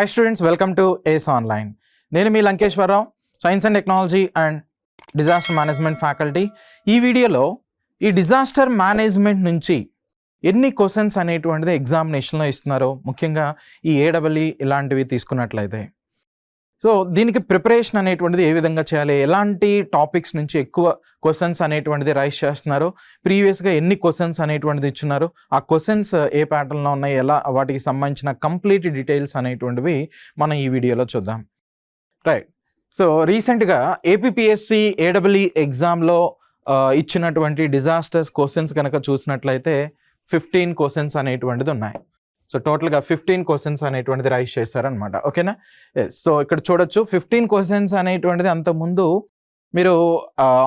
Hi students, welcome to ACE online. నేను మీ Lankeswara Rao, science and technology and disaster management faculty. ఈ వీడియోలో ఈ డిజాస్టర్ మేనేజ్మెంట్ నుంచి ఎన్ని క్వశ్చన్స్ అనేటువంటిది ఎగ్జామినేషన్లో ఇస్తున్నారో, ముఖ్యంగా ఈ ఏడబ్ల్యూ ఇలాంటివి తీసుకున్నట్లయితే సో దీనికి ప్రిపరేషన్ అనేటువంటిది ఏ విధంగా చేయాలి, ఎలాంటి టాపిక్స్ నుంచి ఎక్కువ క్వశ్చన్స్ అనేటువంటిది రైజ్ చేస్తున్నారు, ప్రీవియస్గా ఎన్ని క్వశ్చన్స్ అనేటువంటిది ఇచ్చున్నారు, ఆ క్వశ్చన్స్ ఏ ప్యాటర్న్లో ఉన్నాయి, ఎలా వాటికి సంబంధించిన కంప్లీట్ డీటెయిల్స్ అనేటువంటివి మనం ఈ వీడియోలో చూద్దాం. రైట్. సో రీసెంట్గా ఏపీపీఎస్సీ ఏడబ్ల్యూ ఎగ్జామ్లో ఇచ్చినటువంటి డిజాస్టర్స్ క్వశ్చన్స్ కనుక చూసినట్లయితే 15 క్వశ్చన్స్ అనేటువంటిది ఉన్నాయి. సో టోటల్గా 15 క్వశ్చన్స్ అనేటువంటిది రైజ్ చేశారనమాట. ఓకేనా? సో ఇక్కడ చూడొచ్చు 15 క్వశ్చన్స్ అనేటువంటిది అంతకుముందు మీరు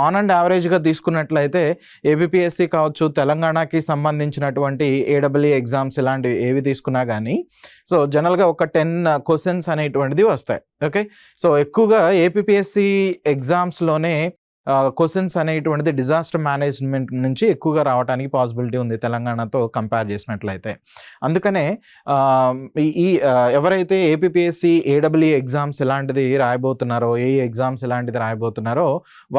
ఆన్ అండ్ యావరేజ్గా తీసుకున్నట్లయితే ఏపీపీఎస్సీ కావచ్చు, తెలంగాణకి సంబంధించినటువంటి ఏడబ్ల్యూ ఎగ్జామ్స్ ఇలాంటివి ఏవి తీసుకున్నా కానీ సో జనరల్గా ఒక 10 క్వశ్చన్స్ అనేటువంటిది వస్తాయి. ఓకే. సో ఎక్కువగా ఏపీపీఎస్సీ ఎగ్జామ్స్లోనే క్వశ్చన్స్ అనేటువంటిది డిజాస్టర్ మేనేజ్మెంట్ నుంచి ఎక్కువగా రావడానికి పాసిబిలిటీ ఉంది తెలంగాణతో కంపేర్ చేసినట్లయితే. అందుకనే ఈ ఎవరైతే ఏపీపీఎస్సీ ఏడబ్ల్యూ ఎగ్జామ్స్ ఇలాంటిది రాయబోతున్నారో, ఎగ్జామ్స్ ఇలాంటిది రాయబోతున్నారో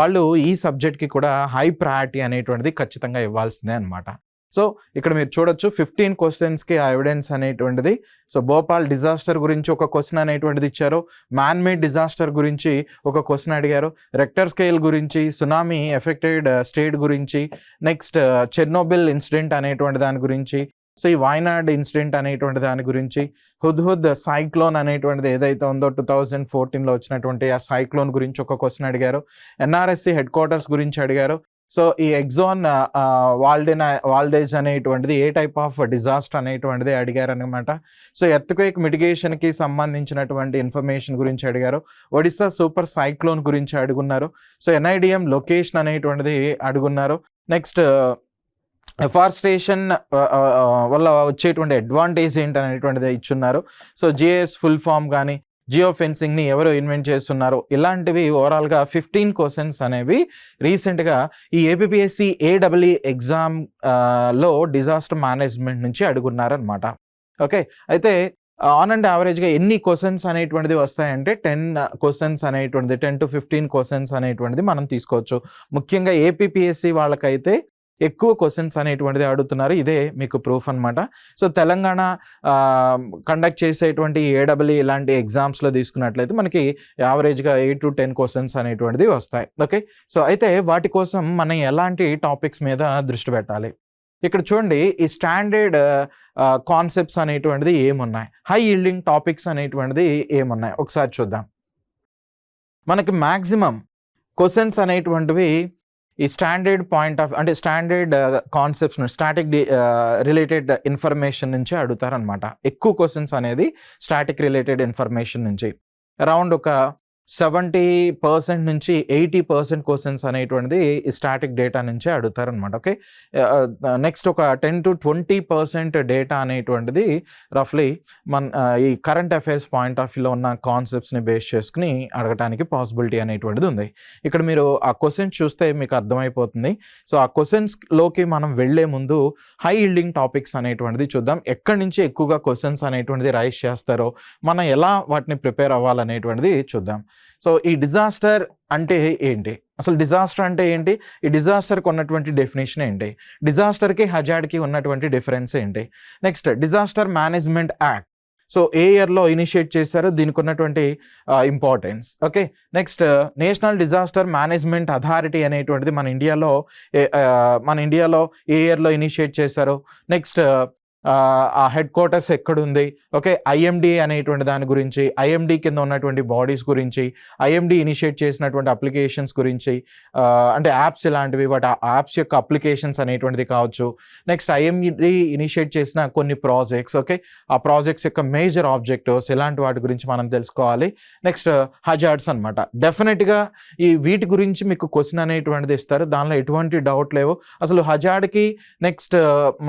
వాళ్ళు ఈ సబ్జెక్ట్కి కూడా హై ప్రయారిటీ అనేటువంటిది ఖచ్చితంగా ఇవ్వాల్సిందే అనమాట. సో ఇక్కడ మీరు చూడొచ్చు 15 క్వశ్చన్స్కి ఆ ఎవిడెన్స్ అనేటువంటిది. సో భోపాల్ డిజాస్టర్ గురించి ఒక క్వశ్చన్ అనేటువంటిది ఇచ్చారు, మ్యాన్ మేడ్ డిజాస్టర్ గురించి ఒక క్వశ్చన్ అడిగారు, రెక్టర్ స్కేల్ గురించి, సునామీ ఎఫెక్టెడ్ స్టేట్ గురించి, నెక్స్ట్ చెర్నోబిల్ ఇన్సిడెంట్ అనేటువంటి దాని గురించి, సో ఈ వాయనాడ్ ఇన్సిడెంట్ అనేటువంటి దాని గురించి, హుద్హుద్ సైక్లోన్ అనేటువంటిది ఏదైతే ఉందో 2014లో వచ్చినటువంటి ఆ సైక్లోన్ గురించి ఒక క్వశ్చన్ అడిగారు, ఎన్ఆర్ఎస్సి హెడ్ క్వార్టర్స్ గురించి అడిగారు. సో ఈ ఎగ్జాన్ వాల్డేజ్ అనేటువంటిది ఏ టైప్ ఆఫ్ డిజాస్టర్ అనేటువంటిది అడిగారు అనమాట. సో ఎర్త్క్వేక్ మిటిగేషన్కి సంబంధించినటువంటి ఇన్ఫర్మేషన్ గురించి అడిగారు, ఒడిస్సా సూపర్ సైక్లోన్ గురించి అడుగున్నారు, సో ఎన్ఐడిఎం లొకేషన్ అనేటువంటిది అడుగున్నారు, నెక్స్ట్ ఎఫారెస్టేషన్ వల్ల వచ్చేటువంటి అడ్వాంటేజ్ ఏంటి అనేటువంటిది ఇచ్చున్నారు, సో జిఎస్ ఫుల్ ఫామ్ కానీ జియో ఫెన్సింగ్ని ఎవరు ఇన్వెంట్ చేస్తున్నారు, ఇలాంటివి ఓవరాల్గా 15 క్వశ్చన్స్ అనేవి రీసెంట్గా ఈ ఏపీపీఎస్సీ ఏడబ్ల్యూ ఎగ్జామ్లో డిజాస్టర్ మేనేజ్మెంట్ నుంచి అడుగున్నారనమాట. ఓకే. అయితే ఆన్ అండ్ యావరేజ్గా ఎన్ని క్వశ్చన్స్ అనేటువంటిది వస్తాయంటే 10 క్వశ్చన్స్ అనేటువంటిది, 10 to 15 క్వశ్చన్స్ అనేటువంటిది మనం తీసుకోవచ్చు. ముఖ్యంగా ఏపీపీఎస్సీ వాళ్ళకైతే ఎక్కువ క్వశ్చన్స్ అనేటువంటిది అడుగుతున్నారు. ఇదే మీకు ప్రూఫ్ అనమాట. సో తెలంగాణ కండక్ట్ చేసేటువంటి ఏడబ్ల్యూ ఇలాంటి ఎగ్జామ్స్లో తీసుకున్నట్లయితే మనకి యావరేజ్గా 8 to 10 క్వశ్చన్స్ అనేటువంటిది వస్తాయి. ఓకే. సో అయితే వాటి కోసం మనం ఎలాంటి టాపిక్స్ మీద దృష్టి పెట్టాలి? ఇక్కడ చూడండి, ఈ స్టాండర్డ్ కాన్సెప్ట్స్ అనేటువంటిది ఏమున్నాయి, హై ఈల్డింగ్ టాపిక్స్ అనేటువంటిది ఏమున్నాయి ఒకసారి చూద్దాం. మనకి మ్యాక్సిమం క్వశ్చన్స్ అనేటువంటివి ఈ స్టాండర్డ్ పాయింట్ ఆఫ్ అంటే standard concepts static related information నుంచి అడుగుతారనమాట. ఎక్కువ క్వశ్చన్స్ అనేది స్టాటిక్ రిలేటెడ్ ఇన్ఫర్మేషన్ నుంచి, అరౌండ్ ఒక 70% నుంచి 80% క్వశ్చన్స్ అనేటువంటిది స్టాటిక్ డేటా నుంచే అడుగుతారనమాట. ఓకే. నెక్స్ట్ ఒక 10 to 20% డేటా అనేటువంటిది రఫ్లీ ఈ కరెంట్ అఫైర్స్ పాయింట్ ఆఫ్ వ్యూలో ఉన్న కాన్సెప్ట్స్ని బేస్ చేసుకుని అడగటానికి పాసిబిలిటీ అనేటువంటిది ఉంది. ఇక్కడ మీరు ఆ క్వశ్చన్స్ చూస్తే మీకు అర్థమైపోతుంది. సో ఆ క్వశ్చన్స్లోకి మనం వెళ్లే ముందు హై ఈల్డింగ్ టాపిక్స్ అనేటువంటిది చూద్దాం. ఎక్కడి నుంచి ఎక్కువగా క్వశ్చన్స్ అనేటువంటిది రైజ్ చేస్తారో, మనం ఎలా వాటిని ప్రిపేర్ అవ్వాలనేటువంటిది చూద్దాం. సో ఈ డిజాస్టర్ అంటే ఏంటి, అసలు డిజాస్టర్ అంటే ఏంటి, ఈ డిజాస్టర్కి ఉన్నటువంటి డెఫినేషన్ ఏంటి, డిజాస్టర్కి హజార్డ్కి ఉన్నటువంటి డిఫరెన్స్ ఏంటి, next disaster management act so ఏ ఇయర్లో ఇనిషియేట్ చేశారో దీనికి ఉన్నటువంటి importance. Okay. Next national disaster management authority అనేటువంటిది మన ఇండియాలో ఏ ఇయర్లో ఇనిషియేట్ చేశారో, నెక్స్ట్ ఆ హెడ్ క్వార్టర్స్ ఎక్కడుంది, ఓకే, ఐఎండి అనేటువంటి దాని గురించి, ఐఎండి కింద ఉన్నటువంటి బాడీస్ గురించి, ఐఎండి ఇనిషియేట్ చేసినటువంటి అప్లికేషన్స్ గురించి, అంటే యాప్స్ ఇలాంటివి, వాటి యాప్స్ యొక్క అప్లికేషన్స్ అనేటువంటిది కావచ్చు, నెక్స్ట్ ఐఎండి ఇనిషియేట్ చేసిన కొన్ని ప్రాజెక్ట్స్, ఓకే, ఆ ప్రాజెక్ట్స్ యొక్క మేజర్ ఆబ్జెక్టివ్స్ ఇలాంటి వాటి గురించి మనం తెలుసుకోవాలి. నెక్స్ట్ హజార్డ్స్ అనమాట. డెఫినెట్గా ఈ వీటి గురించి మీకు క్వశ్చన్ అనేటువంటిది ఇస్తారు, దానిలో ఎటువంటి డౌట్ లేవు. అసలు హజార్డ్కి నెక్స్ట్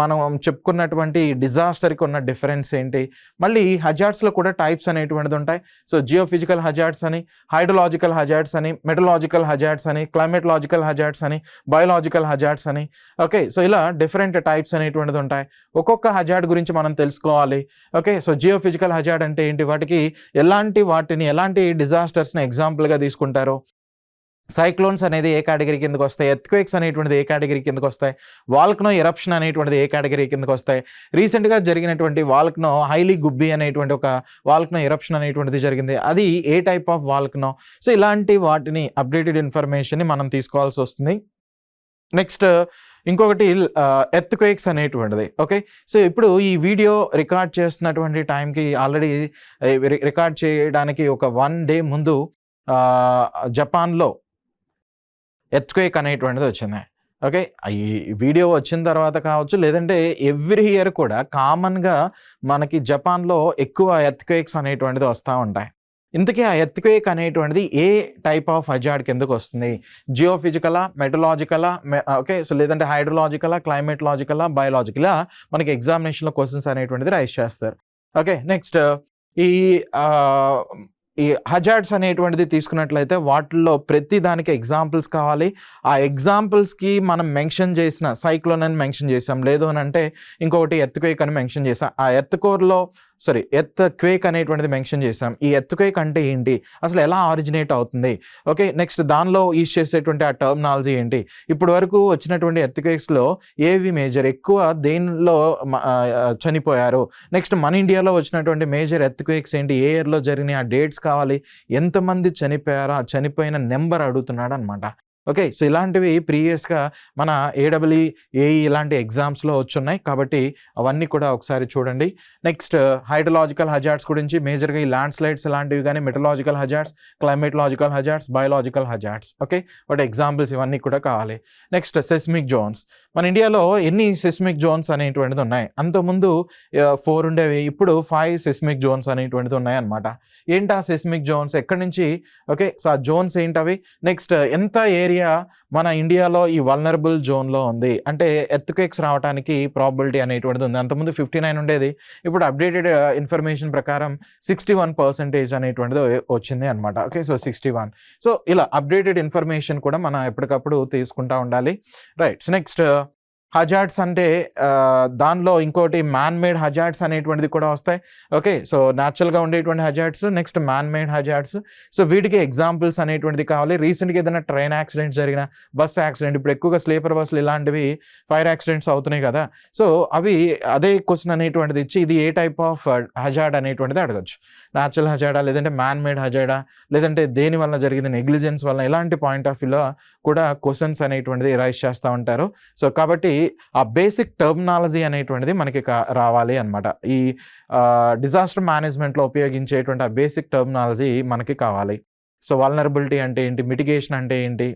మనం చెప్పుకున్నటువంటి డిజాస్టర్కి ఉన్న డిఫరెన్స్ ఏంటి, మళ్ళీ హజార్డ్స్లో కూడా టైప్స్ అనేటువంటిది ఉంటాయి. సో జియోఫిజికల్ హజార్డ్స్ అని, హైడ్రోలాజికల్ హజార్డ్స్ అని, మెటలాజికల్ హజార్డ్స్ అని, క్లైమేటలాజికల్ హజార్డ్స్ అని, బయోలాజికల్ హజార్డ్స్ అని. ఓకే, సో ఇలా డిఫరెంట్ టైప్స్ అనేటువంటిది ఉంటాయి. ఒక్కొక్క హజార్డ్ గురించి మనం తెలుసుకోవాలి. ఓకే, సో జియోఫిజికల్ హజార్డ్ అంటే ఏంటి, వాటిని ఎలాంటి డిజాస్టర్స్ని ఎగ్జాంపుల్గా తీసుకుంటారు. సైక్లోన్స్ అనేది ఏ కేటగిరీ కిందకు వస్తాయి, ఎర్త్క్వేక్స్ అనేటువంటిది ఏ కేటగిరీ కిందకు వస్తాయి, వాల్కనో ఎరప్షన్ అనేటువంటిది ఏ కేటగిరీ కిందకు వస్తాయి. రీసెంట్గా జరిగినటువంటి వాల్కనో హైలీ గుబ్బి అనేటువంటి ఒక వాల్కనో ఎరప్షన్ అనేటువంటిది జరిగింది, అది ఏ టైప్ ఆఫ్ వాల్కనో. సో ఇలాంటి వాటిని అప్డేటెడ్ ఇన్ఫర్మేషన్ని మనం తీసుకోవాల్సి వస్తుంది. నెక్స్ట్ ఇంకొకటి ఎర్త్క్వేక్స్ అనేటువంటిది. ఓకే, సో ఇప్పుడు ఈ వీడియో రికార్డ్ చేస్తున్నటువంటి టైంకి ఆల్రెడీ రికార్డ్ చేయడానికి ఒక 1 డే ముందు జపాన్లో ఎర్త్క్వేక్ అనేటువంటిది వచ్చింది. ఓకే, ఈ వీడియో వచ్చిన తర్వాత కావచ్చు, లేదంటే ఎవ్రీ ఇయర్ కూడా కామన్గా మనకి జపాన్లో ఎక్కువ ఎర్త్క్వేక్స్ అనేటువంటిది వస్తూ ఉంటాయి. ఇంతకీ ఆ ఎర్త్క్వేక్ అనేటువంటిది ఏ టైప్ ఆఫ్ హజార్డ్ కిందకు వస్తుంది, జియోఫిజికలా, మెటలాజికలా, ఓకే, సో లేదంటే హైడ్రోలాజికలా, క్లైమేటలాజికలా, బయోలాజికలా, మనకి ఎగ్జామినేషన్లో క్వశ్చన్స్ అనేటువంటిది రైజ్ చేస్తారు. ఓకే, నెక్స్ట్ ఈ హజార్డ్స్ అనేటువంటిది తీసుకున్నట్లయితే వాటిల్లో ప్రతి దానికి ఎగ్జాంపుల్స్ కావాలి. ఆ ఎగ్జాంపుల్స్కి మనం మెన్షన్ చేసిన సైక్లోన్ అని మెన్షన్ చేసాం, లేదు అని అంటే ఇంకొకటి ఎర్త్క్వేక్ అని మెన్షన్ చేసాం. ఆ ఎర్త్క్వేక్ అనేటువంటిది మెన్షన్ చేసాం. ఈ ఎర్త్క్వేక్ అంటే ఏంటి, అసలు ఎలా ఆరిజినేట్ అవుతుంది. ఓకే, నెక్స్ట్ దానిలో యూజ్ చేసేటువంటి ఆ టర్మినాలజీ ఏంటి, ఇప్పుడు వరకు వచ్చినటువంటి ఎర్త్క్వేక్స్లో ఏవి మేజర్, ఎక్కువ దేనిలో చనిపోయారు, నెక్స్ట్ మన ఇండియాలో వచ్చినటువంటి మేజర్ ఎర్త్క్వేక్స్ ఏంటి, ఏ ఇయర్లో జరిగినాయి, ఆ డేట్స్ కావాలి, ఎంతమంది చనిపోయారో, ఆ చనిపోయిన నెంబర్ అడుగుతున్నాడు అనమాట. ఓకే, సో ఇలాంటివి ప్రీవియస్గా మన ఏడబ్ల్యూ ఏఈ ఇలాంటి ఎగ్జామ్స్లో వచ్చున్నాయి, కాబట్టి అవన్నీ కూడా ఒకసారి చూడండి. నెక్స్ట్ హైడ్రోలాజికల్ హజార్డ్స్ గురించి మేజర్గా ఈ ల్యాండ్ స్లైడ్స్ ఇలాంటివి కానీ, meteorological hazards, climatological hazards, biological hazards. Okay, వాటి ఎగ్జాంపుల్స్ ఇవన్నీ కూడా కావాలి. Next seismic zones. మన ఇండియాలో ఎన్ని సెస్మిక్ జోన్స్ అనేటువంటిది ఉన్నాయి, అంతకుముందు 4 ఉండేవి, ఇప్పుడు 5 సెస్మిక్ జోన్స్ అనేటువంటిది ఉన్నాయి అనమాట. ఏంటి ఆ సెస్మిక్ జోన్స్, ఎక్కడి నుంచి, ఓకే, సో ఆ జోన్స్ ఏంటవి, నెక్స్ట్ ఎంత ఏరియా మన ఇండియాలో ఈ వల్నరబుల్ జోన్లో ఉంది, అంటే ఎర్త్క్వేక్స్ రావడానికి ప్రాబిలిటీ అనేటువంటిది ఉంది. అంతకుముందు 59 ఉండేది, ఇప్పుడు అప్డేటెడ్ ఇన్ఫర్మేషన్ ప్రకారం 61% అనేటువంటిది వచ్చింది అనమాట. Okay, so 61. సో ఇలా అప్డేటెడ్ ఇన్ఫర్మేషన్ కూడా మనం ఎప్పటికప్పుడు తీసుకుంటూ ఉండాలి. రైట్, నెక్స్ట్ హజార్డ్స్ అంటే దానిలో ఇంకోటి మ్యాన్ మేడ్ హజార్డ్స్ అనేటువంటిది కూడా వస్తాయి. ఓకే, సో న్యాచురల్గా ఉండేటువంటి hazards, next man made hazards. So వీటికి ఎగ్జాంపుల్స్ అనేటువంటిది కావాలి. రీసెంట్గా ఏదైనా ట్రైన్ యాక్సిడెంట్స్ జరిగిన, బస్ యాక్సిడెంట్, ఇప్పుడు ఎక్కువగా స్లీపర్ బస్సులు ఇలాంటివి ఫైర్ యాక్సిడెంట్స్ అవుతున్నాయి కదా, సో అవి అదే క్వశ్చన్ అనేటువంటిది ఇచ్చి ఇది ఏ టైప్ ఆఫ్ హజార్డ్ అనేటువంటిది అడగచ్చు. న్యాచురల్ హజార్డా, లేదంటే మ్యాన్ మేడ్ హజార్డా, లేదంటే దేని వల్ల జరిగింది, నెగ్లిజెన్స్ వల్ల, ఇలాంటి పాయింట్ ఆఫ్ వ్యూలో కూడా క్వశ్చన్స్ అనేటువంటిది రైజ్ చేస్తూ ఉంటారు. సో కాబట్టి ఆ బేసిక్ టర్మినాలజీ అనేటువంటిది మనకి రావాలి అనమాట. ఈ డిజాస్టర్ మేనేజ్మెంట్లో ఉపయోగించేటువంటి ఆ బేసిక్ టర్మినాలజీ మనకి కావాలి. సో వల్నరబిలిటీ అంటే ఏంటి, మిటిగేషన్ అంటే ఏంటి,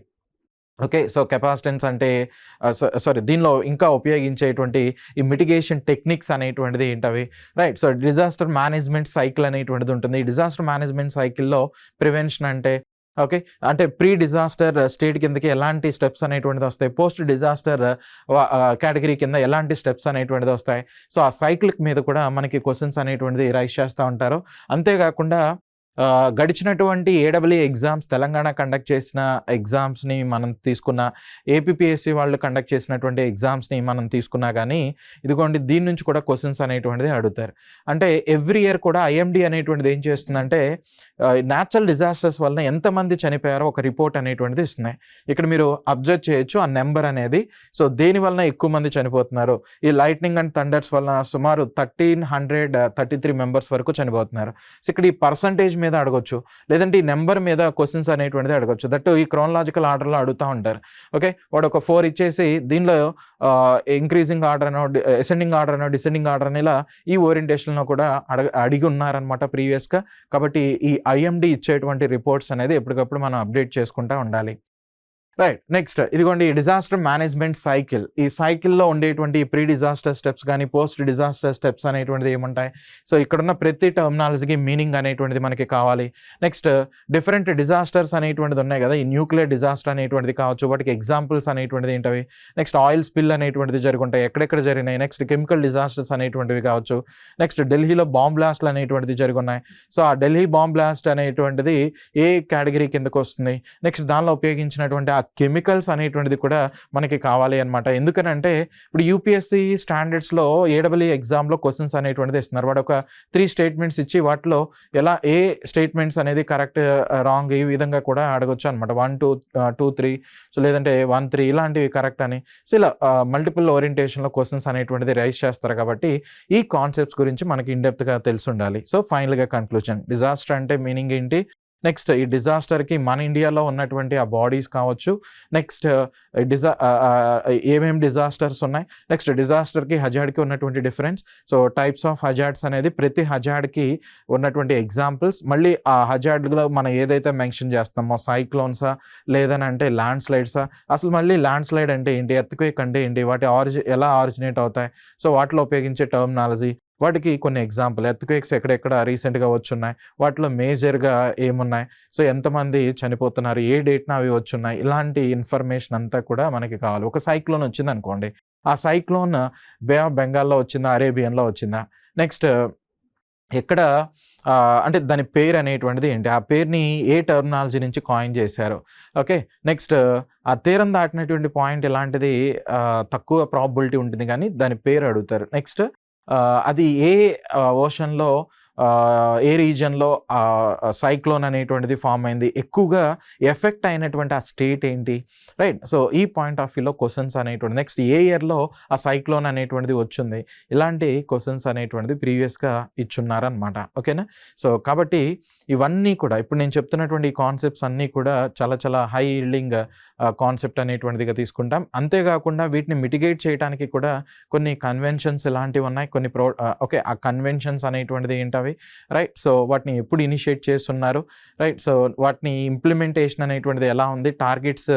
ఓకే, సో కెపాసిటెన్స్ అంటే దీనిలో ఇంకా ఉపయోగించేటువంటి ఈ మిటిగేషన్ టెక్నిక్స్ అనేటువంటిది ఏంటవి. Right, so disaster management cycle అనేటువంటిది ఉంటుంది. ఈ డిజాస్టర్ మేనేజ్మెంట్ సైకిల్లో ప్రివెన్షన్ అంటే, ఓకే, అంటే ప్రీ డిజాస్టర్ స్టేట్ కిందకి ఎలాంటి స్టెప్స్ అనేటువంటిది వస్తాయి, పోస్ట్ డిజాస్టర్ కేటగిరీ కింద ఎలాంటి స్టెప్స్ అనేటువంటిది వస్తాయి. సో ఆ సైకిల్ మీద కూడా మనకి క్వశ్చన్స్ అనేటువంటిది రైజ్ చేస్తూ ఉంటారు. అంతేకాకుండా గడిచినటువంటి ఏడబ్ల్యూ ఎగ్జామ్స్, తెలంగాణ కండక్ట్ చేసిన ఎగ్జామ్స్ని మనం తీసుకున్న, ఏపీపీఎస్సీ వాళ్ళు కండక్ట్ చేసినటువంటి ఎగ్జామ్స్ని మనం తీసుకున్నా కానీ ఇదిగోండి దీని నుంచి కూడా క్వశ్చన్స్ అనేటువంటిది అడుగుతారు. అంటే ఎవ్రీ ఇయర్ కూడా ఐఎండి అనేటువంటిది ఏం చేస్తుందంటే న్యాచురల్ డిజాస్టర్స్ వలన ఎంతమంది చనిపోయారో ఒక రిపోర్ట్ అనేటువంటిది ఇస్తున్నాయి. ఇక్కడ మీరు అబ్జర్వ్ చేయొచ్చు ఆ నెంబర్ అనేది. సో దేని వలన ఎక్కువ మంది చనిపోతున్నారు, ఈ లైట్నింగ్ అండ్ థండర్స్ వలన సుమారు 1333 మెంబర్స్ వరకు చనిపోతున్నారు. సో ఇక్కడ ఈ పర్సంటేజ్ మీద అడగొచ్చు, లేదంటే ఈ నెంబర్ మీద క్వశ్చన్స్ అనేటువంటిది అడగొచ్చు. దట్ ఈ క్రోనలాజికల్ ఆర్డర్లో అడుగుతూ ఉంటారు. ఓకే, వాడు ఒక 4 ఇచ్చేసి దీనిలో ఇంక్రీజింగ్ ఆర్డర్ అనో, అసెండింగ్ ఆర్డర్ అనో, డిసెండింగ్ ఆర్డర్ అని ఇలా ఈ ఓరియంటేషన్లో కూడా అడిగి ఉన్నారనమాట ప్రీవియస్గా. కాబట్టి ఈ ఐఎండి ఇచ్చేటువంటి రిపోర్ట్స్ అనేది ఎప్పటికప్పుడు మనం అప్డేట్ చేసుకుంటూ ఉండాలి. రైట్. నెక్స్ట్ ఇదిగోండి డిజాస్టర్ మేనేజ్మెంట్ సైకిల్. ఈ సైకిల్‌లో ఉండేటువంటి ప్రీ డిజాస్టర్ స్టెప్స్ గానీ, పోస్ట్ డిజాస్టర్ స్టెప్స్ అనేటువంటిది ఏముంటాయి? సో ఇక్కడున్న ప్రతి టర్మినాలజీకి మీనింగ్ అనేటువంటిది మనకి కావాలి. నెక్స్ట్ డిఫరెంట్ డిజాస్టర్స్ అనేటువంటిది ఉన్నాయి కదా! ఈ న్యూక్లియర్ డిజాస్టర్ అనేటువంటిది కావచ్చు. వాటికి ఎగ్జాంపుల్స్ అనేటువంటిది ఏంటవి? నెక్స్ట్ ఆయిల్ స్పిల్ అనేటువంటిది జరుగుంటాయి. ఎక్కడెక్కడ జరిగినాయి? నెక్స్ట్ కెమికల్ డిజాస్టర్స్ అనేటువంటివి కావచ్చు. నెక్స్ట్ ఢిల్లీలో బాంబ్ బ్లాస్ట్‌లు అనేటువంటిది జరిగున్నాయి. సో ఆ ఢిల్లీ బాంబ్ బ్లాస్ట్ అనేటువంటిది ఏ కేటగిరీ కిందకొస్తుంది? నెక్స్ట్ దానిలో ఉపయోగించినటువంటి ఆ కెమికల్స్ అనేటువంటిది కూడా మనకి కావాలి అనమాట. ఎందుకనంటే ఇప్పుడు యూపీఎస్సీ స్టాండర్డ్స్‌లో ఏడబ్ల్యూ ఎగ్జామ్‌లో క్వెషన్స్ అనేటువంటిది ఇస్తున్నారు. వాడు ఒక 3 స్టేట్మెంట్స్ ఇచ్చి వాటిలో ఎలా ఏ స్టేట్మెంట్స్ అనేది కరెక్ట్, రాంగ్ ఈ విధంగా కూడా అడగొచ్చు అనమాట. 1, 2, 2, 3 సో లేదంటే 1, 3 ఇలాంటివి కరెక్ట్ అని. సో ఇలా మల్టిపుల్ ఓరియంటేషన్‌లో క్వెషన్స్ అనేటువంటిది రైజ్ చేస్తారు కాబట్టి ఈ కాన్సెప్ట్స్ గురించి మనకి ఇన్ డెప్త్‌గా తెలిసుండాలి. సో ఫైనల్‌గా కన్క్లూజన్ డిజాస్టర్ అంటే మీనింగ్ ఏంటి? నెక్స్ట్ ఈ డిజాస్టర్‌కి మన ఇండియాలో ఉన్నటువంటి ఆ బాడీస్ కావచ్చు. నెక్స్ట్ ఏమేం డిజాస్టర్స్ ఉన్నాయి. నెక్స్ట్ డిజాస్టర్‌కి, హజార్డ్‌కి ఉన్నటువంటి difference. So types of hazards అనేది ప్రతి హజార్డ్‌కి ఉన్నటువంటి ఎగ్జాంపుల్స్. మళ్ళీ ఆ హజార్డ్‌లో మనం ఏదైతే మెన్షన్ చేస్తామో సైక్లోన్సా లేదనంటే ల్యాండ్ స్లైడ్సా? అసలు మళ్ళీ ల్యాండ్ స్లైడ్ అంటే ఏంటి? ఎర్త్‌క్వేక్ అంటే ఏంటి? వాటి ఎలా ఆరిజినేట్ అవుతాయి? సో వాటిలో ఉపయోగించే టర్మినాలజీ. వాటికి కొన్ని ఎగ్జాంపుల్ ఎర్త్‌క్వేక్స్ ఎక్కడెక్కడ రీసెంట్‌గా వచ్చున్నాయి. వాటిలో మేజర్‌గా ఏమున్నాయి? సో ఎంతమంది చనిపోతున్నారు? ఏ డేట్‌న అవి వచ్చున్నాయి? ఇలాంటి ఇన్ఫర్మేషన్ అంతా కూడా మనకి కావాలి. ఒక సైక్లోన్ వచ్చిందనుకోండి. ఆ సైక్లోన్ బే ఆఫ్ బెంగాల్‌లో వచ్చిందా? అరేబియన్‌లో వచ్చిందా? నెక్స్ట్ ఎక్కడ అంటే దాని పేరు అనేటువంటిది ఏంటి? ఆ పేరుని ఏ టర్మినాలజీ నుంచి కాయిన్ చేశారు? ఓకే. నెక్స్ట్ ఆ తీరం దాటినటువంటి పాయింట్ ఎలాంటిది? తక్కువ ప్రాబబిలిటీ ఉంటుంది గానీ దాని పేరు అడుగుతారు. నెక్స్ట్ అది ఏ ఓషన్‌లో ఏ రీజియన్‌లో సైక్లోన్ అనేటువంటిది ఫార్మ్ అయింది? ఎక్కువగా ఎఫెక్ట్ అయినటువంటి ఆ స్టేట్ ఏంటి? రైట్. సో ఈ పాయింట్ ఆఫ్ వ్యూలో క్వెషన్స్ అనేటువంటిది నెక్స్ట్ ఏ ఇయర్‌లో ఆ సైక్లోన్ అనేటువంటిది వచ్చింది? ఇలాంటి క్వెషన్స్ అనేటువంటిది ప్రీవియస్‌గా ఇచ్చున్నారనమాట. ఓకేనా? సో కాబట్టి ఇవన్నీ కూడా ఇప్పుడు నేను చెప్తున్నటువంటి ఈ కాన్సెప్ట్స్ అన్నీ కూడా చాలా చాలా హై యీల్డింగ్ కాన్సెప్ట్ అనేటువంటిదిగా తీసుకుంటాం. అంతేకాకుండా వీటిని మిటిగేట్ చేయడానికి కూడా కొన్ని కన్వెన్షన్స్ ఇలాంటివి ఉన్నాయి. కొన్ని ఓకే. ఆ కన్వెన్షన్స్ అనేటువంటిది ఏంటవి? రైట్. సో వాటిని ఎప్పుడు ఇనిషియేట్ చేస్తున్నారు? రైట్. సో వాటిని ఇంప్లిమెంటేషన్ అనేటువంటిది ఎలా ఉంది? టార్గెట్స్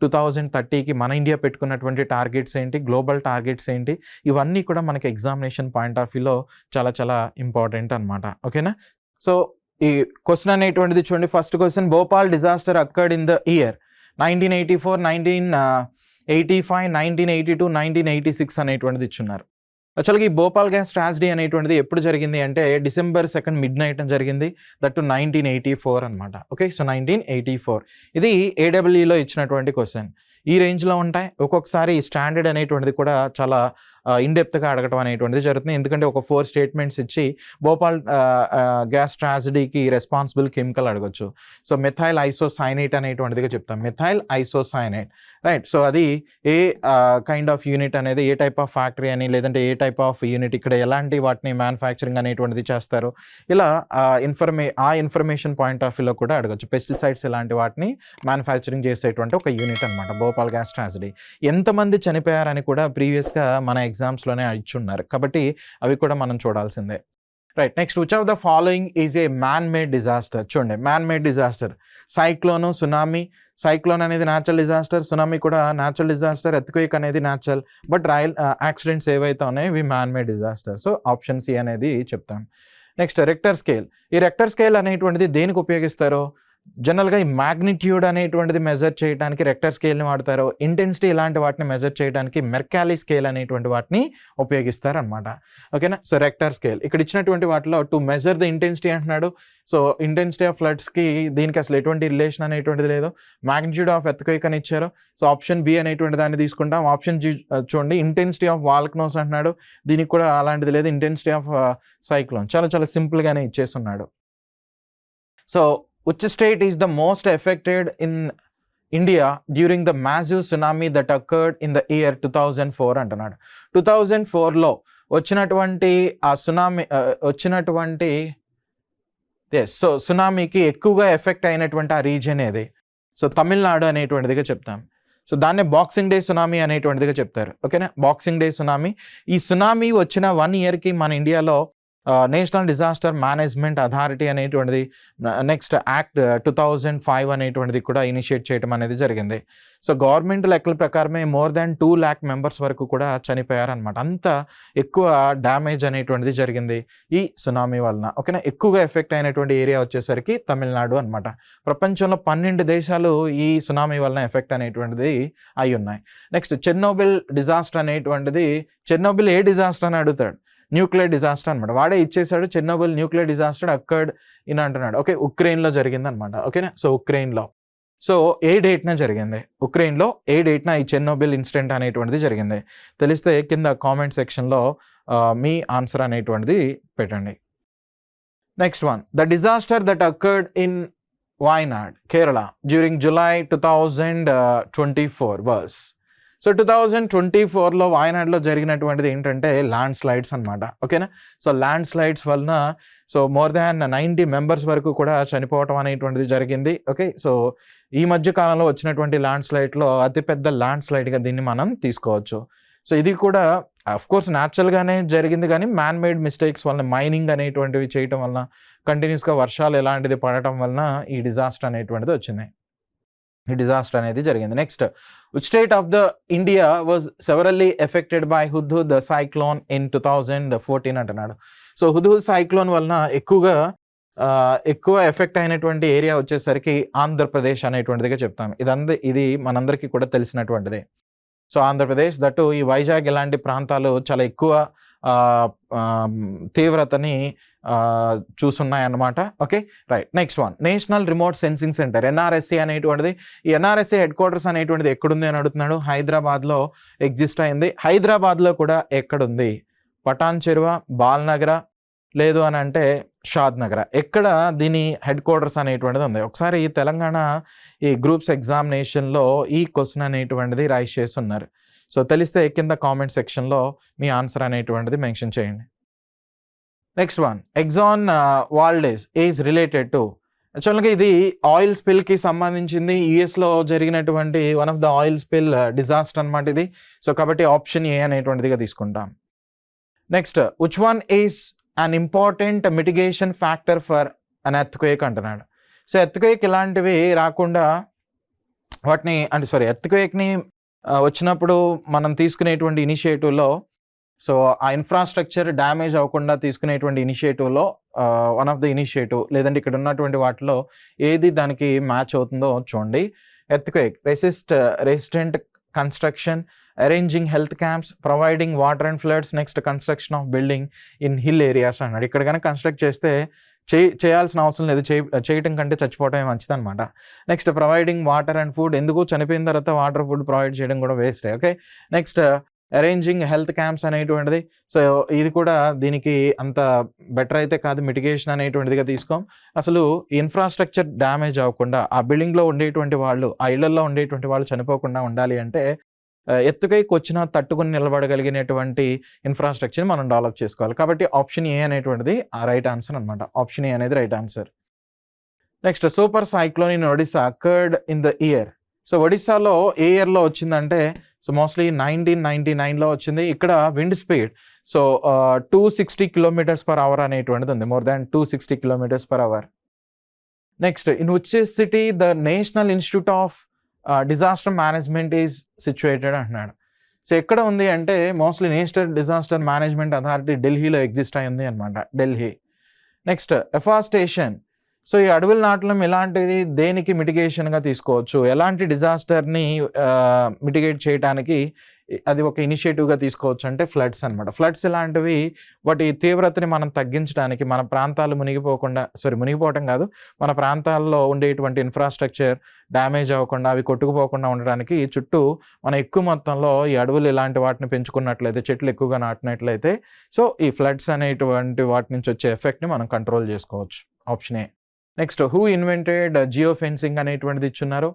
2030కి మన ఇండియా పెట్టుకున్నటువంటి టార్గెట్స్ ఏంటి? గ్లోబల్ టార్గెట్స్ ఏంటి? ఇవన్నీ కూడా మనకి ఎగ్జామినేషన్ పాయింట్ ఆఫ్ వ్యూలో చాలా చాలా ఇంపార్టెంట్ అనమాట. ఓకేనా? సో ఈ క్వెషన్ అనేటువంటిది చూడండి. First question Bhopal disaster occurred in the year 1984, 1985, 1982, 1986 అనేటువంటిది ఇచ్చున్నారు. యాక్చువల్‌గా ఈ భోపాల్ గ్యాస్ ట్రాజడీ అనేటువంటిది ఎప్పుడు జరిగింది అంటే December 2 మిడ్‌నైట్‌న జరిగింది. దట్ టు 1984 అనమాట. ఓకే. సో 1984 ఇది ఏడబ్ల్యూలో ఇచ్చినటువంటి క్వెషన్. ఈ రేంజ్‌లో ఉంటాయి. ఒక్కొక్కసారి స్టాండర్డ్ అనేటువంటిది కూడా చాలా ఇన్ డెప్త్‌గా అడగటం అనేటువంటిది జరుగుతుంది. ఎందుకంటే ఒక 4 స్టేట్మెంట్స్ ఇచ్చి భోపాల్ గ్యాస్ ట్రాజడీకి రెస్పాన్సిబుల్ కెమికల్ అడగొచ్చు. సో మెథైల్ ఐసోసైనేట్ అనేటువంటిదిగా చెప్తాం. Methyl isocyanate. రైట్. సో అది ఏ కైండ్ ఆఫ్ యూనిట్ అనేది ఏ టైప్ ఆఫ్ ఫ్యాక్టరీ అని లేదంటే ఏ టైప్ ఆఫ్ యూనిట్ ఇక్కడ ఎలాంటి వాటిని మ్యానుఫ్యాక్చరింగ్ అనేటువంటిది చేస్తారు? ఇలా ఇన్ఫర్మేషన్ పాయింట్ ఆఫ్ వ్యూలో కూడా అడగొచ్చు. పెస్టిసైడ్స్ ఇలాంటి వాటిని మ్యానుఫ్యాక్చరింగ్ చేసేటువంటి ఒక యూనిట్ అనమాట భోపాల్ గ్యాస్ ట్రాజడీ. ఎంతమంది చనిపోయారని కూడా ప్రీవియస్‌గా మన ఎగ్జామ్స్‌లోనే ఇచ్చున్నారు. కాబట్టి అవి కూడా మనం చూడాల్సిందే. Right. Next which of the following is a man made disaster? చూడండి man made disaster cyclone, tsunami. Cyclone అనేది న్యాచురల్ డిజాస్టర్, సునామీ కూడా న్యాచురల్ డిజాస్టర్, ఎర్త్‌క్వేక్ అనేది న్యాచురల్. బట్ యాక్సిడెంట్స్ ఏవైతే ఉన్నాయో ఇవి man made disaster. So option C అనేది చెప్తాం. Next Richter scale. ఈ రెక్టర్ స్కేల్ అనేటువంటిది దేనికి ఉపయోగిస్తారో? జనరల్‌గా ఈ మాగ్నిట్యూడ్ అనేటువంటిది మెజర్ చేయడానికి రెక్టర్ స్కేల్‌ని వాడతారు. ఇంటెన్సిటీ ఇలాంటి వాటిని మెజర్ చేయడానికి మెర్కాలీ స్కేల్ అనేటువంటి వాటిని ఉపయోగిస్తారనమాట. ఓకేనా? సో రెక్టర్ స్కేల్ ఇక్కడ ఇచ్చినటువంటి వాటిలో టు మెజర్ ద ఇంటెన్సిటీ అంటున్నాడు. సో ఇంటెన్సిటీ ఆఫ్ ఫ్లడ్స్‌కి దీనికి అసలు ఎటువంటి రిలేషన్ అనేటువంటిది లేదు. మాగ్నిట్యూడ్ ఆఫ్ ఎర్త్‌క్వేక్ అని ఇచ్చారు. సో ఆప్షన్ బి అనేటువంటి దాన్ని తీసుకుంటాం. ఆప్షన్ జి చూడండి ఇంటెన్సిటీ ఆఫ్ వాల్కనోస్ అంటున్నాడు. దీనికి కూడా అలాంటిది లేదు. ఇంటెన్సిటీ ఆఫ్ సైక్లోన్ చాలా చాలా సింపుల్‌గానే ఇచ్చేస్తున్నాడు. So which state is the most affected in India during the massive tsunami that occurred in the year 2004 అంటున్నాడు. 2004లో వచ్చినటువంటి ఆ సునామీ వచ్చినటువంటి సో సునామీకి ఎక్కువగా ఎఫెక్ట్ అయినటువంటి ఆ రీజియన్ ఏది? సో తమిళనాడు అనేటువంటిదిగా చెప్తాం. సో దాన్నే బాక్సింగ్ డే సునామీ అనేటువంటిదిగా చెప్తారు. ఓకేనా? Boxing day tsunami. ఈ సునామీ వచ్చిన 1 ఇయర్‌కి మన ఇండియాలో నేషనల్ డిజాస్టర్ మేనేజ్మెంట్ అథారిటీ అనేటువంటిది, నెక్స్ట్ యాక్ట్ 2005 అనేటువంటిది కూడా ఇనిషియేట్ చేయడం అనేది జరిగింది. సో గవర్నమెంట్ లెక్కల ప్రకారమే మోర్ దాన్ 2 lakh మెంబర్స్ వరకు కూడా చనిపోయారనమాట. అంత ఎక్కువ డ్యామేజ్ అనేటువంటిది జరిగింది ఈ సునామీ వలన. ఓకేనా, ఎక్కువగా ఎఫెక్ట్ అయినటువంటి ఏరియా వచ్చేసరికి తమిళనాడు అనమాట. ప్రపంచంలో 12 దేశాలు ఈ సునామీ వలన ఎఫెక్ట్ అనేటువంటిది అయి ఉన్నాయి. నెక్స్ట్ చెర్నోబిల్ డిజాస్టర్ అనేటువంటిది, చెర్నోబిల్ ఏ డిజాస్టర్ అని అడుగుతాడు, న్యూక్లియర్ డిజాస్టర్ అనమాట. వాడే ఇచ్చేసాడు, Chernobyl nuclear disaster occurred in అంటున్నాడు. ఓకే, ఉక్రెయిన్లో జరిగింది అనమాట. ఓకేనా, సో ఉక్రెయిన్లో, సో ఏ డేట్న జరిగింది, ఉక్రెయిన్లో ఏ డేట్న ఈ చెర్నోబిల్ ఇన్సిడెంట్ అనేటువంటిది జరిగింది తెలిస్తే కింద కామెంట్ సెక్షన్లో మీ ఆన్సర్ అనేటువంటిది పెట్టండి. Next one, the disaster that occurred in Wayanad, Kerala during July 2024 was. So 2024లో వాయనాడ్లో జరిగినటువంటిది ఏంటంటే ల్యాండ్ స్లైడ్స్ అనమాట. ఓకేనా, సో ల్యాండ్ స్లైడ్స్ వలన సో మోర్ దాన్ 90 మెంబర్స్ వరకు కూడా చనిపోవటం అనేటువంటిది జరిగింది. ఓకే, సో ఈ మధ్య కాలంలో వచ్చినటువంటి ల్యాండ్ స్లైడ్లో అతిపెద్ద ల్యాండ్ స్లైడ్గా దీన్ని మనం తీసుకోవచ్చు. సో ఇది కూడా అఫ్కోర్స్ న్యాచురల్గానే జరిగింది, కానీ మ్యాన్ మేడ్ మిస్టేక్స్ వలన, మైనింగ్ అనేటువంటివి చేయటం వలన, కంటిన్యూస్గా వర్షాలు ఎలాంటిది పడటం వలన ఈ డిజాస్టర్ అనేటువంటిది వచ్చింది, ఈ డిజాస్టర్ అనేది జరిగింది. Next, which state of the India was సెవరల్లీ affected by Hudhud cyclone in 2014 అంటున్నాడు. సో హుద్హుద్ సైక్లోన్ వలన ఎక్కువ ఎఫెక్ట్ అయినటువంటి ఏరియా వచ్చేసరికి ఆంధ్రప్రదేశ్ అనేటువంటిదిగా చెప్తాం. ఇది మనందరికీ కూడా తెలిసినటువంటిది. సో ఆంధ్రప్రదేశ్, దట్టు ఈ వైజాగ్ ఇలాంటి ప్రాంతాలు చాలా ఎక్కువ తీవ్రతని చూస్తున్నాయన్నమాట. Okay, right. Next one, national remote sensing centre NRSC అనేటువంటిది, ఈ NRSC హెడ్ క్వార్టర్స్ అనేటువంటిది ఎక్కడుంది అని అడుగుతున్నాడు. హైదరాబాద్లో ఎగ్జిస్ట్ అయింది. హైదరాబాద్లో కూడా ఎక్కడుంది, పటాన్ చెరువ, బాల్నగర, లేదు అని అంటే షాద్ నగర, ఎక్కడ దీని హెడ్ క్వార్టర్స్ అనేటువంటిది ఉంది. ఒకసారి ఈ తెలంగాణ ఈ గ్రూప్స్ ఎగ్జామినేషన్లో ఈ క్వశ్చన్ అనేటువంటిది రైజ్ చేస్తున్నారు. సో తెలిస్తే కింద కామెంట్ సెక్షన్లో మీ ఆన్సర్ అనేటువంటిది మెన్షన్ చేయండి. Next one, Exxon Valdez is related to, యాక్చువల్గా ఇది ఆయిల్ స్పిల్కి సంబంధించింది. యుఎస్లో జరిగినటువంటి one of the oil spill disaster అనమాట ఇది. సో కాబట్టి ఆప్షన్ ఏ అనేటువంటిదిగా తీసుకుంటాం. Next, which one is an important mitigation factor for an earthquake అంటున్నాడు. సో ఎర్త్క్వేక్ ఇలాంటివి రాకుండా వాటిని ఎర్త్క్వేక్ని వచ్చినప్పుడు మనం తీసుకునేటువంటి ఇనిషియేటివ్లో, సో ఆ ఇన్ఫ్రాస్ట్రక్చర్ డ్యామేజ్ అవ్వకుండా తీసుకునేటువంటి ఇనిషియేటివ్లో వన్ ఆఫ్ ద ఇనిషియేటివ్, లేదంటే ఇక్కడ ఉన్నటువంటి వాటిలో ఏది దానికి మ్యాచ్ అవుతుందో చూడండి. Earthquake resistant construction, arranging health camps, providing water and floods, next construction of building in hill areas అన్నాడు. ఇక్కడ కనుక కన్స్ట్రక్ట్ చేస్తే చేయాల్సిన అవసరం లేదు, చేయటం కంటే చచ్చిపోవటమే మంచిది అనమాట. Next, providing water and food, ఎందుకు చనిపోయిన తర్వాత వాటర్ ఫుడ్ ప్రొవైడ్ చేయడం కూడా waste. Okay, next arranging health camps అనేటువంటిది, సో ఇది కూడా దీనికి అంత బెటర్ అయితే కాదు, మిటిగేషన్ అనేటువంటిదిగా తీసుకోం. అసలు ఇన్ఫ్రాస్ట్రక్చర్ డ్యామేజ్ అవ్వకుండా, ఆ బిల్డింగ్లో ఉండేటువంటి వాళ్ళు, ఆ ఇళ్లలో ఉండేటువంటి వాళ్ళు చనిపోకుండా ఉండాలి అంటే ఎత్తుకైకి వచ్చినా తట్టుకుని నిలబడగలిగినటువంటి ఇన్ఫ్రాస్ట్రక్చర్ మనం డెవలప్ చేసుకోవాలి. కాబట్టి ఆప్షన్ ఏ అనేటువంటిది ఆ రైట్ ఆన్సర్ అనమాట. ఆప్షన్ ఏ అనేది right answer. Next, super cyclone in Odisha occurred in the year. So ఒడిస్సాలో ఏ ఇయర్లో వచ్చిందంటే, సో మోస్ట్లీ 1999లో వచ్చింది. ఇక్కడ విండ్ స్పీడ్ సో 260 km/h అనేటువంటిది ఉంది, more than 260 km/h. Next, in which city the national institute of disaster management is situated అంటున్నాడు. So ఎక్కడ ఉంది అంటే mostly national disaster management authority ఢిల్లీలో ఎగ్జిస్ట్ అయింది అనమాట, ఢిల్లీ. నెక్స్ట్, ఎఫాస్టేషన్. సో ఈ అడవులు నాటడం ఇలాంటిది దేనికి మిటిగేషన్గా తీసుకోవచ్చు, ఎలాంటి డిజాస్టర్ని మిటిగేట్ చేయడానికి అది ఒక ఇనిషియేటివ్గా తీసుకోవచ్చు అంటే ఫ్లడ్స్ అనమాట. ఫ్లడ్స్ ఇలాంటివి వాటి తీవ్రతని మనం తగ్గించడానికి, మన ప్రాంతాలు మునిగిపోవటం కాదు, మన ప్రాంతాల్లో ఉండేటువంటి ఇన్ఫ్రాస్ట్రక్చర్ డ్యామేజ్ అవ్వకుండా, అవి కొట్టుకుపోకుండా ఉండడానికి చుట్టూ మనం ఎక్కువ మొత్తంలో ఈ అడవులు ఇలాంటి వాటిని పెంచుకున్నట్లయితే, చెట్లు ఎక్కువగా నాటినట్లయితే, సో ఈ ఫ్లడ్స్ అనేటువంటి వాటి నుంచి వచ్చే ఎఫెక్ట్ని మనం కంట్రోల్ చేసుకోవచ్చు. Option A. Next, who invented geo fencing అనేటువంటిది ఇచ్చున్నారు.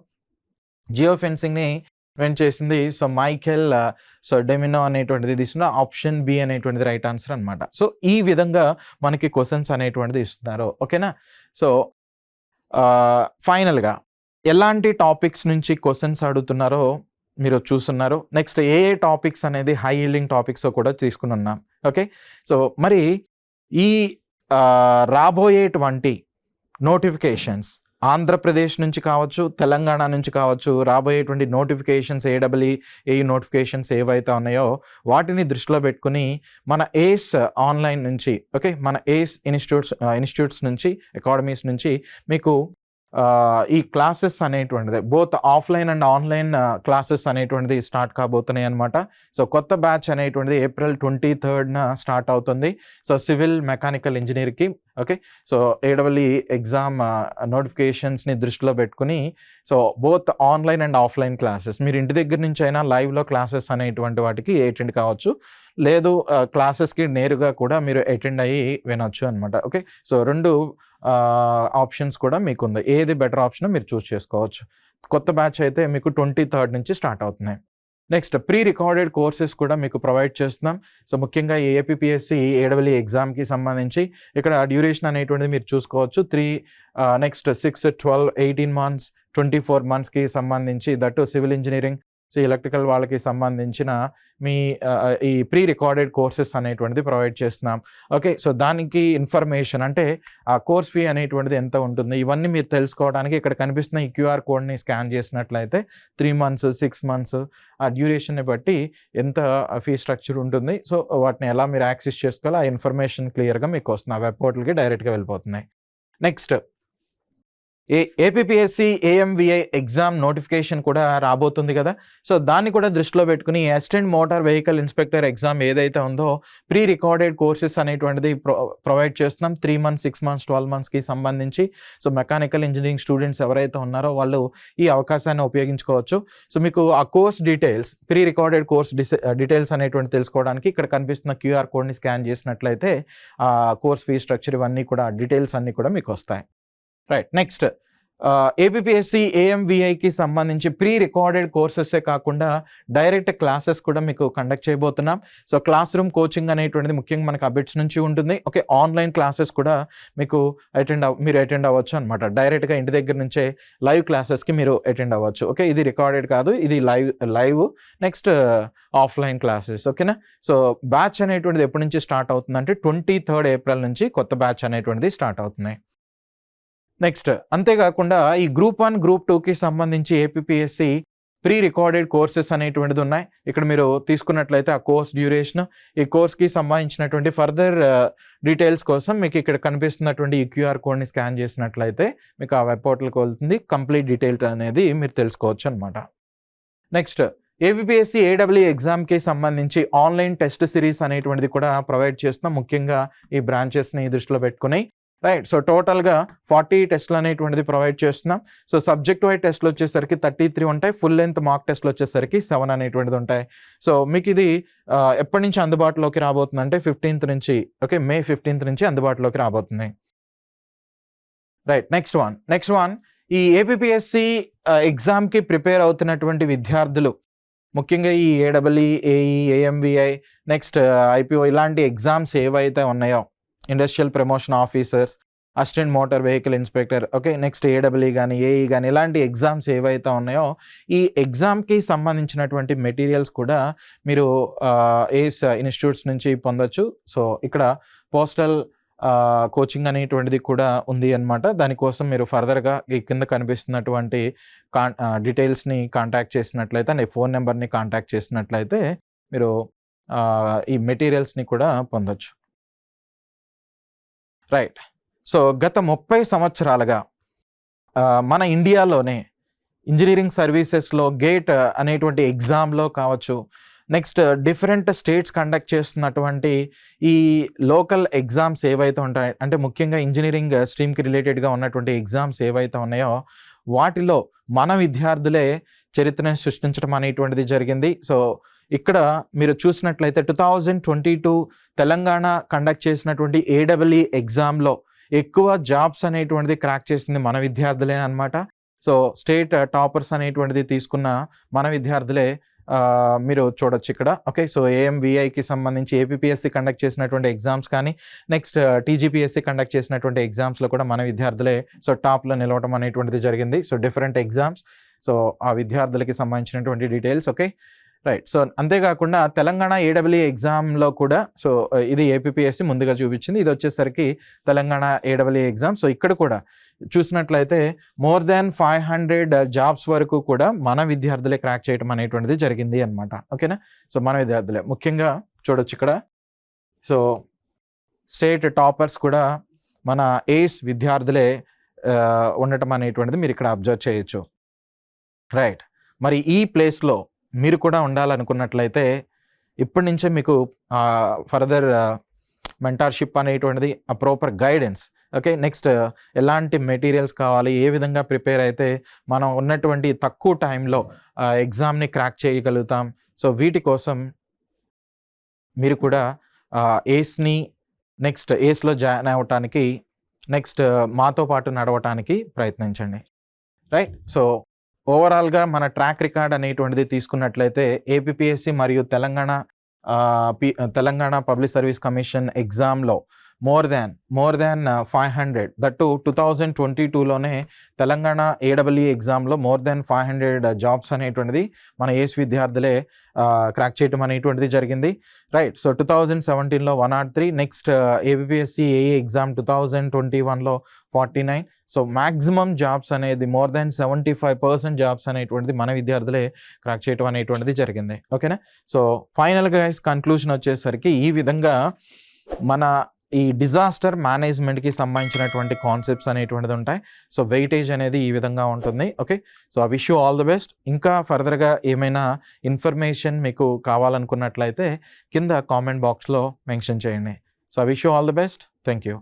జియో ఫెన్సింగ్ని ఇన్వెంట్ చేసింది సో మైకెల్ డెమినో అనేటువంటిది తీసుకున్న. ఆప్షన్ బి అనేటువంటిది రైట్ ఆన్సర్ అనమాట. సో ఈ విధంగా మనకి క్వశ్చన్స్ అనేటువంటిది ఇస్తున్నారు. ఓకేనా, సో ఫైనల్గా ఎలాంటి టాపిక్స్ నుంచి క్వశ్చన్స్ అడుగుతున్నారో మీరు చూస్తున్నారు. నెక్స్ట్, ఏ టాపిక్స్ అనేది హై ఈల్డింగ్ టాపిక్స్ కూడా తీసుకుని ఉన్నాం. ఓకే, సో మరి ఈ రాబోయేటువంటి నోటిఫికేషన్స్ ఆంధ్రప్రదేశ్ నుంచి కావచ్చు, తెలంగాణ నుంచి కావచ్చు, రాబోయేటువంటి నోటిఫికేషన్స్ ఏఈ నోటిఫికేషన్స్ ఏవైతే ఉన్నాయో వాటిని దృష్టిలో పెట్టుకుని మన ఏస్ ఆన్లైన్ నుంచి, ఓకే, మన ఏస్ ఇన్స్టిట్యూట్స్ నుంచి, అకాడమీస్ నుంచి మీకు ఈ క్లాసెస్ అనేటువంటిది both offline and online classes అనేటువంటిది స్టార్ట్ కాబోతున్నాయి అనమాట. సో కొత్త బ్యాచ్ అనేటువంటిది April 23rd స్టార్ట్ అవుతుంది. సో సివిల్ మెకానికల్ ఇంజనీర్కి, ఓకే, సో ఏడబ్ల్యూఈ ఎగ్జామ్ నోటిఫికేషన్స్ని దృష్టిలో పెట్టుకుని so both online and offline classes మీరు ఇంటి దగ్గర నుంచి అయినా లైవ్లో క్లాసెస్ అనేటువంటి వాటికి అటెండ్ కావచ్చు, లేదు క్లాసెస్కి నేరుగా కూడా మీరు అటెండ్ అయ్యి వినొచ్చు అనమాట. ఓకే, సో రెండు ఆప్షన్స్ కూడా మీకు ఉంది. ఏది బెటర్ ఆప్షన్ మీరు చూస్ చేసుకోవచ్చు. కొత్త బ్యాచ్ అయితే మీకు 23rd నుంచి స్టార్ట్ అవుతున్నాయి. నెక్స్ట్ ప్రీ రికార్డెడ్ కోర్సెస్ కూడా మీకు ప్రొవైడ్ చేస్తున్నాం. సో ముఖ్యంగా ఏపీపీఎస్సీ ఏడబ్ల్యూఈ ఎగ్జామ్కి సంబంధించి ఇక్కడ డ్యూరేషన్ అనేటువంటిది మీరు చూసుకోవచ్చు. నెక్స్ట్ 6, 12, 18 months, 24 monthsకి సంబంధించి, that civil engineering, so electrical వాళ్ళకి సంబంధించిన మీ ఈ ప్రీ రికార్డెడ్ కోర్సెస్ అనేటువంటిది ప్రొవైడ్ చేస్తున్నాం. ఓకే, సో దానికి ఇన్ఫర్మేషన్ అంటే ఆ కోర్స్ ఫీ అనేటువంటిది ఎంత ఉంటుంది, ఇవన్నీ మీరు తెలుసుకోవడానికి ఇక్కడ కనిపిస్తున్న ఈ QR కోడ్ని స్కాన్ చేసినట్లయితే 3 months, 6 months ఆ డ్యూరేషన్ని బట్టి ఎంత ఫీ స్ట్రక్చర్ ఉంటుంది, సో వాటిని ఎలా మీరు యాక్సెస్ చేసుకోవాలో ఆ ఇన్ఫర్మేషన్ క్లియర్గా మీకు వస్తుంది. ఆ వెబ్ పోర్టల్కి డైరెక్ట్గా వెళ్ళిపోతున్నాయి. Next APPSC AMVI exam notification కూడా రాబోతుంది కదా. సో దాన్ని కూడా దృష్టిలో పెట్టుకుని assistant motor vehicle inspector exam ఏదైతే ఉందో ప్రీ రికార్డెడ్ కోర్సెస్ అనేటువంటిది ప్రొవైడ్ చేస్తున్నాం. 3 months, 6 months, 12 monthsకి సంబంధించి. సో మెకానికల్ ఇంజనీరింగ్ స్టూడెంట్స్ ఎవరైతే ఉన్నారో వాళ్ళు ఈ అవకాశాన్ని ఉపయోగించుకోవచ్చు. సో మీకు ఆ course details, pre recorded course details అనేటువంటి తెలుసుకోవడానికి ఇక్కడ కనిపిస్తున్న QR కోడ్ని స్కాన్ చేసినట్లయితే ఆ కోర్స్ ఫీ స్ట్రక్చర్ ఇవన్నీ కూడా డీటెయిల్స్ అన్నీ కూడా మీకు వస్తాయి. రైట్, నెక్స్ట్ ఏపీపీఎస్సీ ఏఎంవిఐకి సంబంధించి ప్రీ రికార్డెడ్ కోర్సెసే కాకుండా డైరెక్ట్ క్లాసెస్ కూడా మీకు కండక్ట్ చేయబోతున్నాం. సో క్లాస్ రూమ్ కోచింగ్ అనేటువంటిది ముఖ్యంగా మనకు అబిట్స్ నుంచి ఉంటుంది. ఓకే, ఆన్లైన్ క్లాసెస్ కూడా మీకు మీరు అటెండ్ అవ్వచ్చు అనమాట. డైరెక్ట్గా ఇంటి దగ్గర నుంచే లైవ్ క్లాసెస్కి మీరు అటెండ్ అవ్వచ్చు. ఓకే, ఇది రికార్డెడ్ కాదు, ఇది లైవ్. Next offline classes. ఓకేనా, సో బ్యాచ్ అనేటువంటిది ఎప్పటి నుంచి స్టార్ట్ అవుతుందంటే 23rd April నుంచి కొత్త బ్యాచ్ అనేటువంటిది స్టార్ట్ అవుతున్నాయి. నెక్స్ట్ అంతేకాకుండా ఈ Group 1, Group 2కి సంబంధించి ఏపీపీఎస్సీ ప్రీ రికార్డెడ్ కోర్సెస్ అనేటువంటిది ఉన్నాయి. ఇక్కడ మీరు తీసుకున్నట్లయితే ఆ కోర్స్ డ్యూరేషన్, ఈ కోర్స్కి సంబంధించినటువంటి ఫర్దర్ డీటెయిల్స్ కోసం మీకు ఇక్కడ కనిపిస్తున్నటువంటి ఈ QR కోడ్ని స్కాన్ చేసినట్లయితే మీకు ఆ వెబ్ పోర్టల్కి వెళ్తుంది. కంప్లీట్ డీటెయిల్స్ అనేది మీరు తెలుసుకోవచ్చు అనమాట. నెక్స్ట్ ఏపీపీఎస్సీ ఏడబ్ల్యూఈ ఎగ్జామ్కి సంబంధించి ఆన్లైన్ టెస్ట్ సిరీస్ అనేటువంటిది కూడా ప్రొవైడ్ చేస్తున్నాం, ముఖ్యంగా ఈ బ్రాంచెస్ని దృష్టిలో పెట్టుకుని. రైట్, సో టోటల్గా 40 టెస్ట్లు అనేటువంటిది ప్రొవైడ్ చేస్తున్నాం. సో సబ్జెక్ట్ వైజ్ టెస్ట్లు వచ్చేసరికి 33 ఉంటాయి, ఫుల్ లెంత్ మార్క్ టెస్ట్లు వచ్చేసరికి 7 అనేటువంటిది ఉంటాయి. సో మీకు ఇది ఎప్పటి నుంచి అందుబాటులోకి రాబోతుంది అంటే 15th నుంచి, ఓకే, May 15th నుంచి అందుబాటులోకి రాబోతుంది. రైట్, నెక్స్ట్ వన్ ఈ ఏపీపీఎస్సీ ఎగ్జామ్కి ప్రిపేర్ అవుతున్నటువంటి విద్యార్థులు ముఖ్యంగా ఈ AWE, AE, AMVI, next IPO ఇలాంటి ఎగ్జామ్స్ ఏవైతే ఉన్నాయో, industrial promotion officers, assistant motor vehicle inspector, okay, next AWE కానీ, ఏఈ కానీ ఇలాంటి ఎగ్జామ్స్ ఏవైతే ఉన్నాయో ఈ ఎగ్జామ్కి సంబంధించినటువంటి మెటీరియల్స్ కూడా మీరు ఏస్ ఇన్స్టిట్యూట్స్ నుంచి పొందొచ్చు. సో ఇక్కడ పోస్టల్ కోచింగ్ అనేటువంటిది కూడా ఉంది అనమాట. దానికోసం మీరు ఫర్దర్గా ఈ కింద కనిపిస్తున్నటువంటి డీటెయిల్స్ని కాంటాక్ట్ చేసినట్లయితే, అంటే ఫోన్ నెంబర్ని కాంటాక్ట్ చేసినట్లయితే మీరు ఈ మెటీరియల్స్ని కూడా పొందొచ్చు. రైట్, సో గత 30 సంవత్సరాలుగా మన ఇండియాలోనే ఇంజనీరింగ్ సర్వీసెస్లో గేట్ అనేటువంటి ఎగ్జామ్లో కావచ్చు, నెక్స్ట్ డిఫరెంట్ స్టేట్స్ కండక్ట్ చేస్తున్నటువంటి ఈ లోకల్ ఎగ్జామ్స్ ఏవైతే ఉంటాయి, అంటే ముఖ్యంగా ఇంజనీరింగ్ స్ట్రీమ్కి రిలేటెడ్గా ఉన్నటువంటి ఎగ్జామ్స్ ఏవైతే ఉన్నాయో వాటిలో మన విద్యార్థులే చరిత్రను సృష్టించడం అనేటువంటిది జరిగింది. సో ఇక్కడ మీరు చూసినట్లయితే 2022 తెలంగాణ కండక్ట్ చేసినటువంటి ఏడబ్ల్యూఈ ఎగ్జామ్లో ఎక్కువ జాబ్స్ అనేటువంటిది క్రాక్ చేసింది మన విద్యార్థులే అనమాట. సో స్టేట్ టాపర్స్ అనేటువంటిది తీసుకున్న మన విద్యార్థులే మీరు చూడొచ్చు ఇక్కడ. ఓకే, సో ఏఎంవిఐకి సంబంధించి ఏపీపీఎస్సీ కండక్ట్ చేసినటువంటి ఎగ్జామ్స్ కానీ, నెక్స్ట్ టీజీపీఎస్సీ కండక్ట్ చేసినటువంటి ఎగ్జామ్స్లో కూడా మన విద్యార్థులే సో టాప్లో నిలవడం అనేటువంటిది జరిగింది. సో డిఫరెంట్ ఎగ్జామ్స్, సో ఆ విద్యార్థులకి సంబంధించినటువంటి డీటెయిల్స్. Okay, right. సో అంతేకాకుండా తెలంగాణ ఏడబ్ల్యూ ఎగ్జామ్లో కూడా సో ఇది ఏపీపీఎస్సీ ముందుగా చూపించింది, ఇది వచ్చేసరికి తెలంగాణ ఏడబ్ల్యూ ఎగ్జామ్. సో ఇక్కడ కూడా చూసినట్లయితే మోర్ దాన్ 500 జాబ్స్ వరకు కూడా మన విద్యార్థులే క్రాక్ చేయడం అనేటువంటిది జరిగింది అనమాట. ఓకేనా. సో మన విద్యార్థులే ముఖ్యంగా చూడొచ్చు ఇక్కడ. సో స్టేట్ టాపర్స్ కూడా మన ఏస్ విద్యార్థులే ఉండటం అనేటువంటిది మీరు ఇక్కడ అబ్జర్వ్ చేయొచ్చు. రైట్. మరి ఈ ప్లేస్లో మీరు కూడా ఉండాలనుకున్నట్లయితే ఇప్పటి నుంచే మీకు ఫర్దర్ మెంటార్షిప్ అనేటువంటిది, ప్రాపర్ గైడెన్స్, ఓకే, నెక్స్ట్ ఎలాంటి మెటీరియల్స్ కావాలి, ఏ విధంగా ప్రిపేర్ అయితే మనం ఉన్నటువంటి తక్కువ టైంలో ఎగ్జామ్ని క్రాక్ చేయగలుగుతాం. సో వీటి కోసం మీరు కూడా ఏస్ని నెక్స్ట్ ఏస్లో జాయిన్ అవ్వటానికి నెక్స్ట్ మాతో పాటు నడవటానికి ప్రయత్నించండి. రైట్. సో ఓవరాల్గా మన ట్రాక్ రికార్డ్ అనేటువంటిది తీసుకున్నట్లయితే ఏపీపీఎస్సీ మరియు తెలంగాణ పబ్లిక్ సర్వీస్ కమిషన్ ఎగ్జామ్లో మోర్ దాన్ 500, దట్టు 2022లోనే తెలంగాణ ఏడబ్ల్యూ ఎగ్జామ్లో మోర్ దాన్ 500 జాబ్స్ అనేటువంటిది మన ఏస్ విద్యార్థులే క్రాక్ చేయటం అనేటువంటిది జరిగింది. రైట్. సో 2017లో 103, నెక్స్ట్ ఏపీపీఎస్సీ ఏఏ ఎగ్జామ్ 2021లో 49. సో మ్యాక్సిమం జాబ్స్ అనేది మోర్ దాన్ 75% జాబ్స్ అనేటువంటిది మన విద్యార్థులే క్రాక్ చేయటం అనేటువంటిది జరిగింది. ఓకేనా. సో ఫైనల్గా కన్క్లూషన్ వచ్చేసరికి ఈ విధంగా మన ఈ డిజాస్టర్ మేనేజ్మెంట్కి సంబంధించినటువంటి కాన్సెప్ట్స్ అనేటువంటిది ఉంటాయి. సో వెయిటేజ్ అనేది ఈ విధంగా ఉంటుంది. Okay. So I wish you all the best. ఇంకా ఫర్దర్గా ఏమైనా ఇన్ఫర్మేషన్ మీకు కావాలనుకున్నట్లయితే కింద కామెంట్ బాక్స్లో మెన్షన్ చేయండి. So I wish you all the best. Thank you.